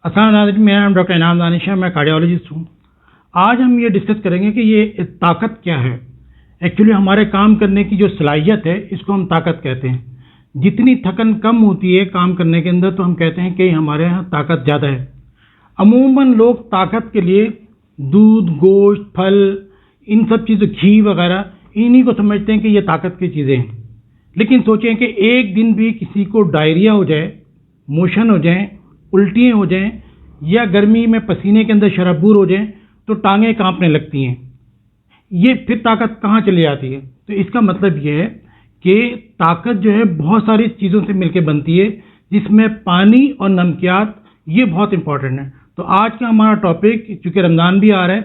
अस्सलाम वालेकुम, मेरा नाम डॉक्टर इनाम दानिश है, मैं कार्डियोलॉजिस्ट हूँ। आज हम ये डिस्कस करेंगे कि ये ताकत क्या है। एक्चुअली हमारे काम करने की जो सलाहियत है इसको हम ताकत कहते हैं। जितनी थकन कम होती है काम करने के अंदर तो हम कहते हैं कि हमारे यहाँ ताकत ज़्यादा है। अमूमन लोग ताकत के लिए दूध, गोश्त, फल, इन सब चीज़ों, घी वगैरह, इन्हीं को समझते हैं कि ये ताकत की चीज़ें हैं। लेकिन सोचें कि एक दिन भी किसी को डायरिया हो जाए, मोशन हो जाए, उल्टियाँ हो जाएं या गर्मी में पसीने के अंदर शराबूर हो जाएं तो टांगें कांपने लगती हैं। ये फिर ताकत कहाँ चली जाती है? तो इसका मतलब ये है कि ताकत जो है बहुत सारी चीज़ों से मिलकर बनती है, जिसमें पानी और नमकियात ये बहुत इंपॉर्टेंट है। तो आज का हमारा टॉपिक, चूँकि रमज़ान भी आ रहा है,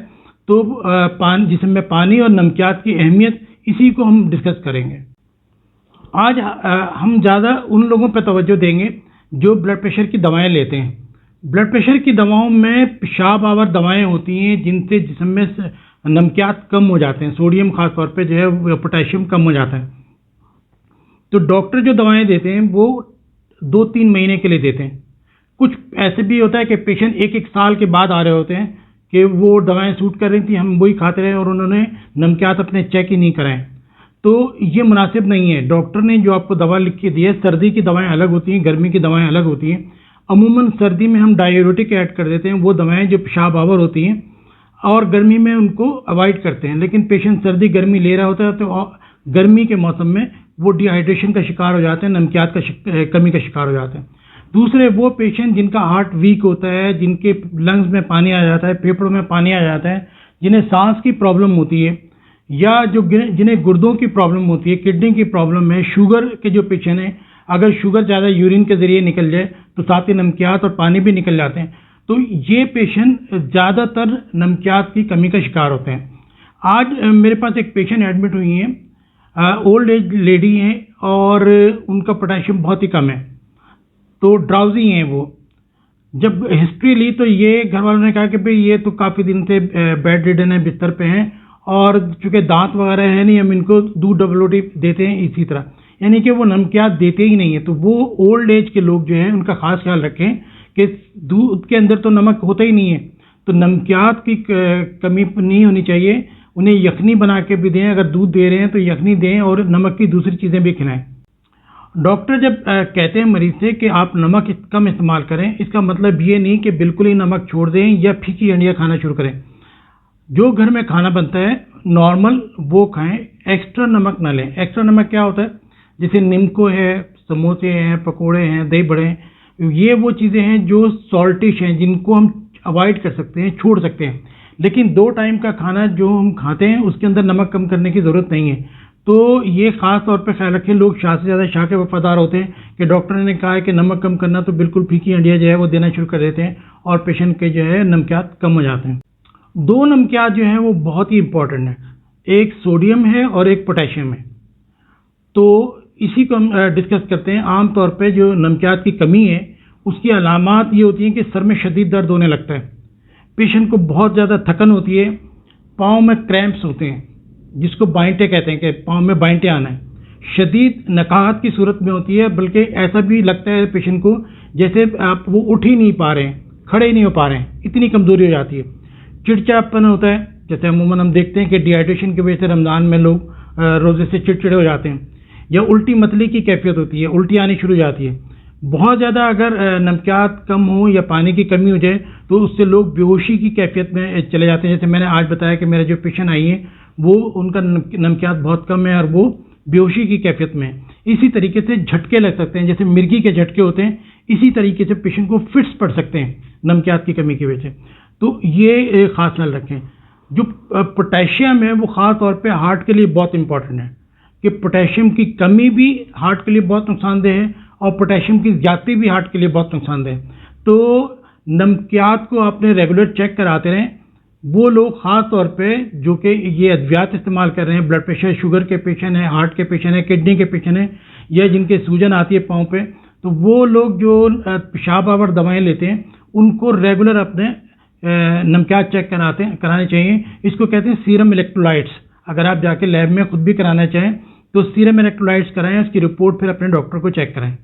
तो जिसमें पानी और नमकियात की अहमियत, इसी को हम डिस्कस करेंगे। आज हम ज़्यादा उन लोगों पर तवज्जो देंगे जो ब्लड प्रेशर की दवाएं लेते हैं। ब्लड प्रेशर की दवाओं में पेशाब आवर दवाएं होती हैं जिनसे जिस्म में नमकियात कम हो जाते हैं, सोडियम खास तौर पे जो है, पोटेशियम कम हो जाता है। तो डॉक्टर जो दवाएं देते हैं वो 2-3 महीने के लिए देते हैं। कुछ ऐसे भी होता है कि पेशेंट 1-1 साल के बाद आ रहे होते हैं कि वो दवाएं सूट कर रही थी, हम वही खाते रहे और उन्होंने नमकियात अपने चेक ही नहीं कराएं। तो ये मुनासिब नहीं है। डॉक्टर ने जो आपको दवा लिख के दी है, सर्दी की दवाएं अलग होती हैं, गर्मी की दवाएं अलग होती हैं। अमूमन सर्दी में हम डाययूरेटिक ऐड कर देते हैं, वो दवाएं जो पेशाब आवर होती हैं, और गर्मी में उनको अवॉइड करते हैं। लेकिन पेशेंट सर्दी गर्मी ले रहा होता है तो गर्मी के मौसम में वो डिहाइड्रेशन का शिकार हो जाते हैं, नमकियात का कमी का शिकार हो जाते हैं। दूसरे वो पेशेंट जिनका हार्ट वीक होता है, जिनके लंग्स में पानी आ जाता है, फेफड़ों में पानी आ जाता है, जिन्हें सांस की प्रॉब्लम होती है, या जो जिन्हें गुर्दों की प्रॉब्लम होती है, किडनी की प्रॉब्लम है, शुगर के जो पेशेंट हैं, अगर शुगर ज़्यादा यूरिन के ज़रिए निकल जाए तो साथ ही नमकियात और पानी भी निकल जाते हैं। तो ये पेशेंट ज़्यादातर नमकियात की कमी का शिकार होते हैं। आज मेरे पास एक पेशेंट एडमिट हुई हैं, ओल्ड एज लेडी हैं और उनका पोटेशियम बहुत ही कम है, तो ड्राउजी हैं वो। जब हिस्ट्री ली तो ये घर वालों ने कहा कि भाई ये तो काफ़ी दिन से बेड रिडन है, बिस्तर पे हैं, और चूँकि दांत वगैरह है नहीं, हम इनको दूध डबल रोटी देते हैं इसी तरह, यानी कि वो नमकियात देते ही नहीं है। तो वो ओल्ड एज के लोग जो हैं उनका ख़ास ख्याल रखें कि दूध के अंदर तो नमक होता ही नहीं है, तो नमकियात की कमी नहीं होनी चाहिए। उन्हें यखनी बना के भी दें, अगर दूध दे रहे हैं तो यखनी दें, और नमक की दूसरी चीज़ें भी खिलाएं। डॉक्टर जब कहते हैं मरीज से कि आप नमक कम इस्तेमाल करें, इसका मतलब ये नहीं कि बिल्कुल ही नमक छोड़ दें या फीकी हंडिया खाना शुरू करें। जो घर में खाना बनता है नॉर्मल वो खाएं, एक्स्ट्रा नमक ना लें। एक्स्ट्रा नमक क्या होता है? जैसे निम्को है, समोसे हैं, पकोड़े हैं, दही बड़े हैं, ये वो चीज़ें हैं जो सॉल्टिश हैं, जिनको हम अवॉइड कर सकते हैं, छोड़ सकते हैं। लेकिन 2 टाइम का खाना जो हम खाते हैं उसके अंदर नमक कम करने की ज़रूरत नहीं है। तो ये ख़ास तौर पे ख्याल रखें। लोग शाह से ज़्यादा शाह के वफादार होते हैं कि डॉक्टर ने कहा है कि नमक कम करना, तो बिल्कुल फीकी हंडिया जो है वो देना शुरू कर देते हैं और पेशेंट के जो है नमकियात कम हो जाते हैं। 2 नमकियात जो हैं वो बहुत ही इंपॉर्टेंट है, एक सोडियम है और एक पोटेशियम है। तो इसी को हम डिस्कस करते हैं। आम तौर पे जो नमकियात की कमी है उसकी अलामात ये होती हैं कि सर में शदीद दर्द होने लगता है, पेशेंट को बहुत ज़्यादा थकन होती है, पाँव में क्रैम्प्स होते हैं जिसको बाइंटे कहते हैं कि पाँव में बाइंटे आना है, शदीद नकाहत की सूरत में होती है, बल्कि ऐसा भी लगता है पेशेंट को जैसे आप वो उठ ही नहीं पा रहे हैं, खड़े ही नहीं हो पा रहे हैं, इतनी कमज़ोरी हो जाती है। चिड़चिड़ापन होता है, जैसे अमूमन हम देखते हैं कि डिहाइड्रेशन की वजह से रमज़ान में लोग रोज़े से चिड़चिड़े हो जाते हैं, या उल्टी मतली की कैफियत होती है, उल्टी आनी शुरू हो जाती है। बहुत ज़्यादा अगर नमकियात कम हो या पानी की कमी हो जाए तो उससे लोग बेहोशी की कैफियत में चले जाते हैं। जैसे मैंने आज बताया कि मेरा जो पेशेंट आई है वो उनका नमकियात बहुत कम है और वो बेहोशी की कैफियत में है। इसी तरीके से झटके लग सकते हैं, जैसे मिर्गी के झटके होते हैं, इसी तरीके से पेशेंट को फिट्स पड़ सकते हैं नमकियात की कमी की वजह से। तो ये ख़ास ख्याल रखें। जो पोटेशियम है वो ख़ास तौर पे हार्ट के लिए बहुत इंपॉर्टेंट है, कि पोटेशियम की कमी भी हार्ट के लिए बहुत नुकसानदेह है और पोटेशियम की ज़्यादती भी हार्ट के लिए बहुत नुकसानदेह है। तो नमकियात को आपने रेगुलर चेक कराते रहें। वो लोग ख़ास तौर पे जो कि ये अद्वियात इस्तेमाल कर रहे हैं, ब्लड प्रेशर, शुगर के पेशेंट हैं, हार्ट के पेशेंट हैं, किडनी के पेशेंट हैं, या जिनके सूजन आती है पाँव पे, तो वो लोग जो पेशाब आवर दवाएँ लेते हैं उनको रेगुलर अपने नमकियात चेक कराने चाहिए। इसको कहते हैं सीरम इलेक्ट्रोलाइट्स। अगर आप जाके लैब में खुद भी कराना चाहें तो सीरम इलेक्ट्रोलाइट्स कराएं, उसकी रिपोर्ट फिर अपने डॉक्टर को चेक कराएं।